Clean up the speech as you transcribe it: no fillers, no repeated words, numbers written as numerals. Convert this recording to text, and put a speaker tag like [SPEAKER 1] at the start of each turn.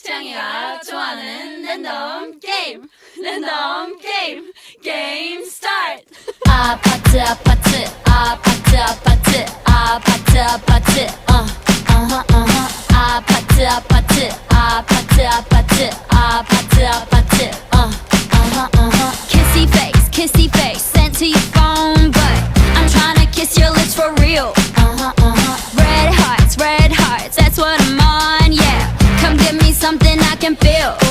[SPEAKER 1] 채영이가 좋아하는 랜덤 게임 게임 스타트.
[SPEAKER 2] 아파트 아파트 아파트 아파트 아파트 아파트 아파트 아파트 아파트 아파트 아파트 아파트 kissy face sent to your phone but I'm tryna kiss your lips for real. Red hearts that's what I'm on, yeah. Come give me something I can feel.